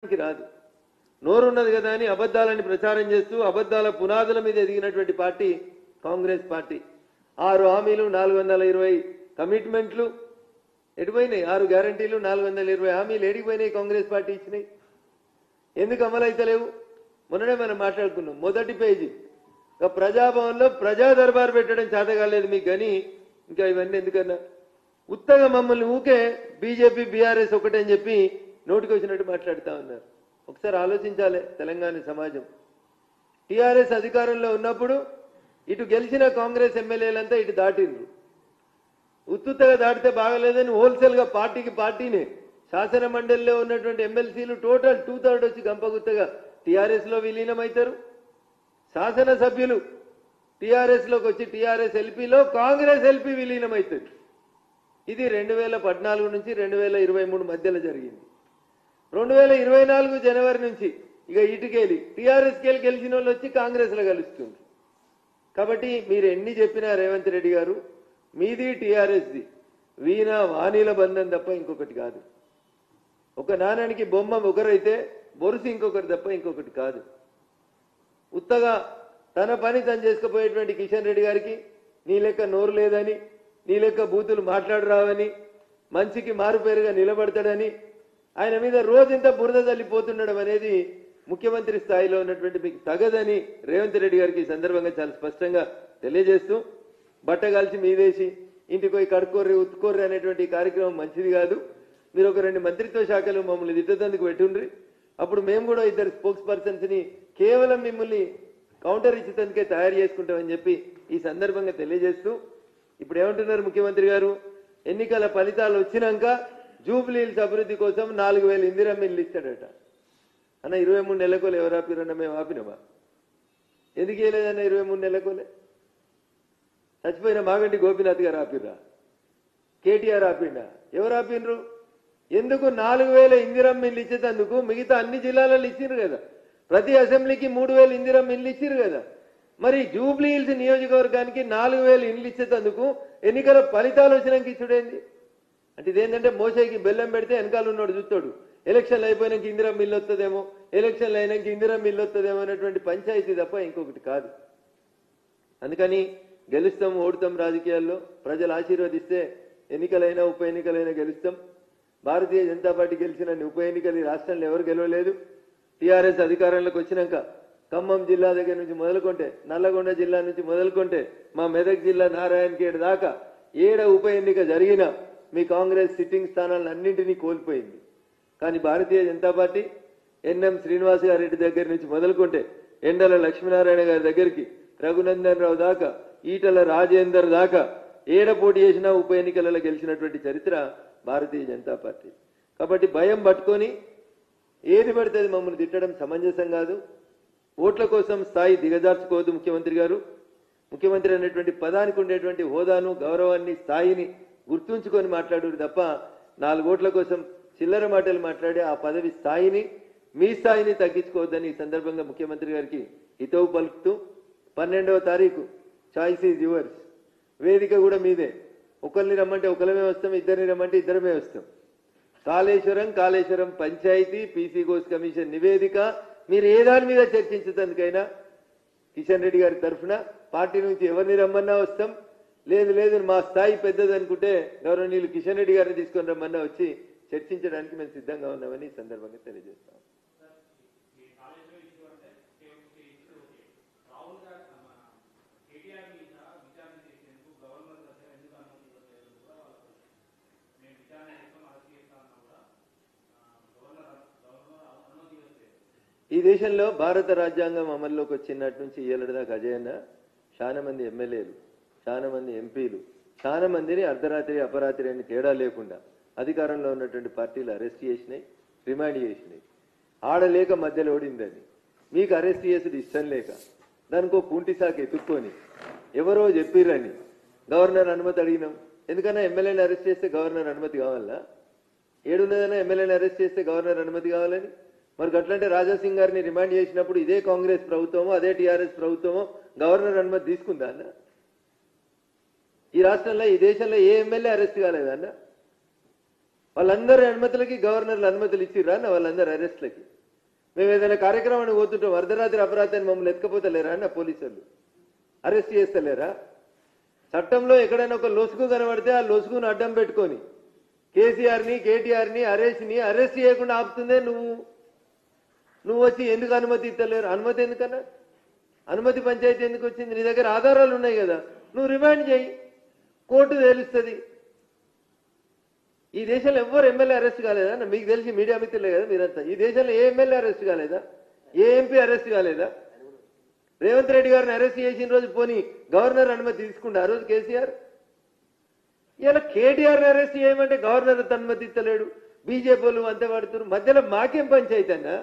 రాదు. నోరున్నది కదా అని అబద్ధాలని ప్రచారం చేస్తూ అబద్ధాల పునాదుల మీద ఎదిగినటువంటి పార్టీ కాంగ్రెస్ పార్టీ. 6 హామీలు 420 కమిట్మెంట్లు ఎడిపోయినాయి. 6 గ్యారంటీలు 420 హామీలు ఎడిపోయినాయి. కాంగ్రెస్ పార్టీ ఇచ్చినాయి. ఎందుకు అమలైతలేవు? మొన్ననే మనం మాట్లాడుకున్నాం. మొదటి పేజీ ప్రజాభవన్లో ప్రజా దర్బార్ పెట్టడం చేత కాలేదు మీకు, కానీ ఇంకా ఇవన్నీ ఎందుకన్నా ఉత్తగా మమ్మల్ని ఊకే బీజేపీ బీఆర్ఎస్ ఒకటని చెప్పి నోటికి వచ్చినట్టు మాట్లాడుతూ ఉన్నారు. ఒకసారి ఆలోచించాలి తెలంగాణ సమాజం. టీఆర్ఎస్ అధికారంలో ఉన్నప్పుడు ఇటు గెలిచిన కాంగ్రెస్ ఎమ్మెల్యేలంతా ఇటు దాటిండ్రు. ఉత్తుత్తగా దాటితే బాగలేదని హోల్సేల్గా పార్టీకి పార్టీనే శాసన మండలిలో ఉన్నటువంటి ఎమ్మెల్సీలు టోటల్ 2/3 వచ్చి గంపగుత్తగా టీఆర్ఎస్లో విలీనమవుతారు. శాసనసభ్యులు టీఆర్ఎస్లోకి వచ్చి టీఆర్ఎస్ ఎల్పీలో కాంగ్రెస్ ఎల్పీ విలీనమవుతుంది. ఇది 2014 నుంచి 2023 మధ్యలో జరిగింది. 2024 జనవరి నుంచి ఇక ఇటుకెళ్ళి టీఆర్ఎస్కి గెలిచిన వాళ్ళు వచ్చి కాంగ్రెస్లో కలుస్తుంది. కాబట్టి మీరు ఎన్ని చెప్పినా రేవంత్ రెడ్డి గారు, మీది టీఆర్ఎస్ది వీణ వాణిల బంధం తప్ప ఇంకొకటి కాదు. ఒక నాణానికి బొమ్మ ఒకరైతే బొరుసు ఇంకొకటి తప్ప ఇంకొకటి కాదు. ఉత్తగా తన పని తను చేసుకుపోయేటువంటి కిషన్ రెడ్డి గారికి నీ లెక్క నోరు లేదని, నీ లెక్క బూతులు మాట్లాడరావని, మంచికి మారుపేరుగా నిలబడతాడని, ఆయన మీద రోజంత బురద తల్లిపోతుండడం అనేది ముఖ్యమంత్రి స్థాయిలో ఉన్నటువంటి మీకు తగదని రేవంత్ రెడ్డి గారికి ఈ సందర్భంగా చాలా స్పష్టంగా తెలియజేస్తూ, బట్టగాల్చి మీదేసి ఇంటికి పోయి కడుక్కోర్రి ఉత్తుకోర్రి అనేటువంటి కార్యక్రమం మంచిది కాదు. మీరు ఒక 2 మంత్రిత్వ శాఖలు మమ్మల్ని తిట్టేందుకు పెట్టుండ్రి. అప్పుడు మేము కూడా 2 స్పోక్స్ పర్సన్స్ని కేవలం మిమ్మల్ని కౌంటర్ ఇచ్చేందుకే తయారు చేసుకుంటామని చెప్పి ఈ సందర్భంగా తెలియజేస్తూ, ఇప్పుడు ఏమంటున్నారు ముఖ్యమంత్రి గారు, ఎన్నికల ఫలితాలు వచ్చినాక జూబ్లీహిల్స్ అభివృద్ధి కోసం 4000 ఇందిరమ్మ ఇల్లు ఇస్తాడట. అన్న 23 నెలకోలే ఎవరు ఆపిరన్నా? మేము ఆపినమా? ఎందుకు వేయలేదన్న 23 నెలకోలే? చచ్చిపోయిన మాగంటి గోపీనాథ్ గారు ఆపిర్రా? కేటీఆర్ ఆపిండా? ఎవరు ఆపినరు? ఎందుకు 4000 ఇందిరమ్మ ఇల్లు ఇచ్చేందుకు మిగతా అన్ని జిల్లాలలో ఇచ్చిర్రు కదా. ప్రతి అసెంబ్లీకి 3000 ఇందిరమ్మ ఇల్లు ఇచ్చిర్రు కదా. మరి జూబ్లీహిల్స్ నియోజకవర్గానికి 4000 ఇల్లు ఇచ్చేందుకు ఎన్నికల ఫలితాలు వచ్చినాక ఇచ్చుడేంది? అంటే ఇదేంటంటే మోసేకి బెల్లం పెడితే వెనకాల ఉన్నాడు చూస్తాడు. ఎలక్షన్లు అయిపోయినాక ఇందిరమ్మ ఇల్లు వస్తుందేమో, ఎలక్షన్లు అయినాక ఇందిరమ్మ ఇల్లు వస్తుందేమో అనేటువంటి పంచాయతీ తప్ప ఇంకొకటి కాదు. అందుకని గెలుస్తాం ఓడుతాం రాజకీయాల్లో. ప్రజలు ఆశీర్వదిస్తే ఎన్నికలైనా ఉప ఎన్నికలైనా గెలుస్తాం. భారతీయ జనతా పార్టీ గెలిచిన ఉప ఎన్నికలు ఈ రాష్ట్రంలో ఎవరు గెలవలేదు. టీఆర్ఎస్ అధికారంలోకి వచ్చినాక ఖమ్మం జిల్లా దగ్గర నుంచి మొదలుకుంటే, నల్లగొండ జిల్లా నుంచి మొదలుకుంటే, మా మెదక్ జిల్లా నారాయణఖేడ్ దాకా 7 ఉప ఎన్నిక జరిగినా మీ కాంగ్రెస్ సిట్టింగ్ స్థానాలను అన్నింటినీ కోల్పోయింది. కానీ భారతీయ జనతా పార్టీ ఎన్ఎం శ్రీనివాస్ గారెడ్డి దగ్గర నుంచి మొదలుకుంటే, ఎండల లక్ష్మీనారాయణ గారి దగ్గరికి, రఘునందన్ రావు దాకా, ఈటల రాజేందర్ దాకా పోటీ చేసినా ఉప ఎన్నికలలో గెలిచినటువంటి చరిత్ర భారతీయ జనతా పార్టీ. కాబట్టి భయం పట్టుకొని ఏది పడితే అది మమ్మల్ని తిట్టడం సమంజసం కాదు. ఓట్ల కోసం స్థాయి దిగజార్చుకోవద్దు ముఖ్యమంత్రి గారు. ముఖ్యమంత్రి అనేటువంటి పదానికి ఉండేటువంటి హోదాను, గౌరవాన్ని, స్థాయిని గుర్తుంచుకొని మాట్లాడు తప్ప 4 ఓట్ల కోసం చిల్లర మాటలు మాట్లాడి ఆ పదవి స్థాయిని, మీ స్థాయిని తగ్గించుకోవద్దని ఈ సందర్భంగా ముఖ్యమంత్రి గారికి హితవు పలుకుతూ, 12వ తారీఖు చాయిస్ ఈజ్ యువర్స్. వేదిక కూడా మీదే. ఒకరిని రమ్మంటే ఒకరమే వస్తాం, ఇద్దరిని రమ్మంటే ఇద్దరమే వస్తాం. కాళేశ్వరం పంచాయతీ, పీసీ ఘోష్ కమిషన్ నివేదిక, మీరు ఏ దాని మీద చర్చించేందుకైనా కిషన్ రెడ్డి గారి తరఫున పార్టీ నుంచి ఎవరిని రమ్మన్నా వస్తాం. లేదు మా స్థాయి పెద్దది అనుకుంటే గౌరవనీయులు కిషన్ రెడ్డి గారిని తీసుకొని రమ్మన్నా వచ్చి చర్చించడానికి మేము సిద్ధంగా ఉన్నామని ఈ సందర్భంగా తెలియజేస్తాం. ఈ దేశంలో భారత రాజ్యాంగం అమల్లోకి వచ్చినట్టు నుంచి ఇయ్యలటి దాకా అజయన్న చాలా మంది ఎమ్మెల్యేలు, చాలా మంది ఎంపీలు, చాలా మందిని అర్ధరాత్రి అపరాత్రి అని తేడా లేకుండా అధికారంలో ఉన్నటువంటి పార్టీలు అరెస్ట్ చేసినాయి, రిమాండ్ చేసినాయి. ఆడలేక మధ్యలో ఓడిందని మీకు అరెస్ట్ చేసేది ఇష్టం లేక దానికో కుంటి సాకు ఎత్తుక్కొని ఎవరో చెప్పిర్రని గవర్నర్ అనుమతి అడిగినాం. ఎందుకన్నా ఎమ్మెల్యేని అరెస్ట్ చేస్తే గవర్నర్ అనుమతి కావాలా? ఏడున్నదన్నా ఎమ్మెల్యేని అరెస్ట్ చేస్తే గవర్నర్ అనుమతి కావాలని? మరి అట్లంటే రాజాసింగ్ గారిని రిమాండ్ చేసినప్పుడు ఇదే కాంగ్రెస్ ప్రభుత్వమో అదే టీఆర్ఎస్ ప్రభుత్వమో గవర్నర్ అనుమతి తీసుకుందా అన్న? ఈ రాష్ట్రంలో ఈ దేశంలో ఏ ఎమ్మెల్యే అరెస్ట్ కాలేదన్న? వాళ్ళందరి అనుమతులకి గవర్నర్లు అనుమతులు ఇచ్చిర్రా అన్న వాళ్ళందరి అరెస్ట్లకి? మేము ఏదైనా కార్యక్రమాన్ని పోతుంటాం, అర్ధరాత్రి అపరాధాన్ని మమ్మల్ని ఎత్తుకపోతలేరా అన్న పోలీసులు? అరెస్ట్ చేస్తలేరా? చట్టంలో ఎక్కడైనా ఒక లొసుగు కనబడితే ఆ లొసుగును అడ్డం పెట్టుకొని కేసీఆర్ని కేటీఆర్ని అరెస్ట్ చేయకుండా ఆపుతుందే నువ్వు వచ్చి ఎందుకు అనుమతి ఇస్తలేరు? అనుమతి ఎందుకన్నా? అనుమతి పంచాయతీ ఎందుకు వచ్చింది? నీ దగ్గర ఆధారాలు ఉన్నాయి కదా, నువ్వు రిమాండ్ చేయి, కోర్టు తేలుస్తుంది. ఈ దేశంలో ఎవ్వరు ఎమ్మెల్యే అరెస్ట్ కాలేదా? మీకు తెలిసి మీడియా మిత్రులే కదా మీరంతా. ఈ దేశంలో ఏ ఎమ్మెల్యే అరెస్ట్ కాలేదా? ఏ ఎంపీ అరెస్ట్ కాలేదా? రేవంత్ రెడ్డి గారిని అరెస్ట్ చేసిన రోజు పోనీ గవర్నర్ అనుమతి తీసుకుంటే ఆ రోజు కేసీఆర్. ఇలా కేటీఆర్ని అరెస్ట్ చేయమంటే గవర్నర్ అనుమతి ఇస్తలేడు. బీజేపీ వాళ్ళు అంతే పడుతున్నారు. మధ్యలో మాకేం పంచాయతీ అన్నా?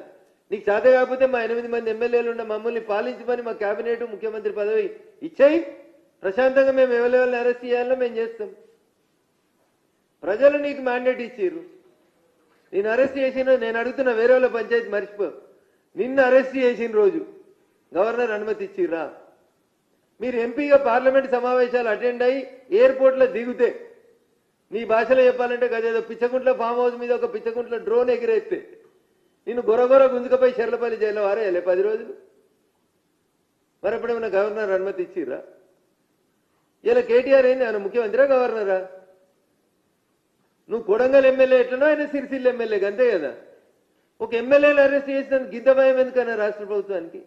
నీకు చేత కాకపోతే మా 8 మంది ఎమ్మెల్యేలు ఉన్న మమ్మల్ని పాలించమని మా కేబినెట్ ముఖ్యమంత్రి పదవి ఇచ్చేయి, ప్రశాంతంగా మేము ఎవరెవరిని అరెస్ట్ చేయాలో మేము చేస్తాం. ప్రజలు నీకు మ్యాండేట్ ఇచ్చిర్రు. నేను అరెస్ట్ చేసిన నేను అడుగుతున్న వేరే వాళ్ళ పంచాయతీ మర్చిపో. నిన్ను అరెస్ట్ చేసిన రోజు గవర్నర్ అనుమతి ఇచ్చిర్రా? మీరు ఎంపీగా పార్లమెంట్ సమావేశాలు అటెండ్ అయ్యి ఎయిర్పోర్ట్లో దిగితే నీ భాషలో చెప్పాలంటే గదేదో పిచ్చకుంట్ల ఫామ్ హౌస్ మీద ఒక పిచ్చకుంట్ల డ్రోన్ ఎగిరేస్తే నిన్ను గొరగొర గుంజుకపోయి చెర్లపల్లి జైల్లో వారేయాలి 10 రోజులు. మరి ఎప్పుడేమన్నా గవర్నర్ అనుమతి ఇచ్చిర్రా? ఇలా కేటీఆర్ ఏంది, ఆయన ముఖ్యమంత్రిరా గవర్నరా? నువ్వు కొడంగల్ ఎమ్మెల్యే ఎట్లనో ఆయన సిరిసిల్ల ఎమ్మెల్యే అంతే కదా. ఒక ఎమ్మెల్యేలు అరెస్ట్ చేసినందుకు గింత భయం ఎందుకన్నా రాష్ట్ర ప్రభుత్వానికి?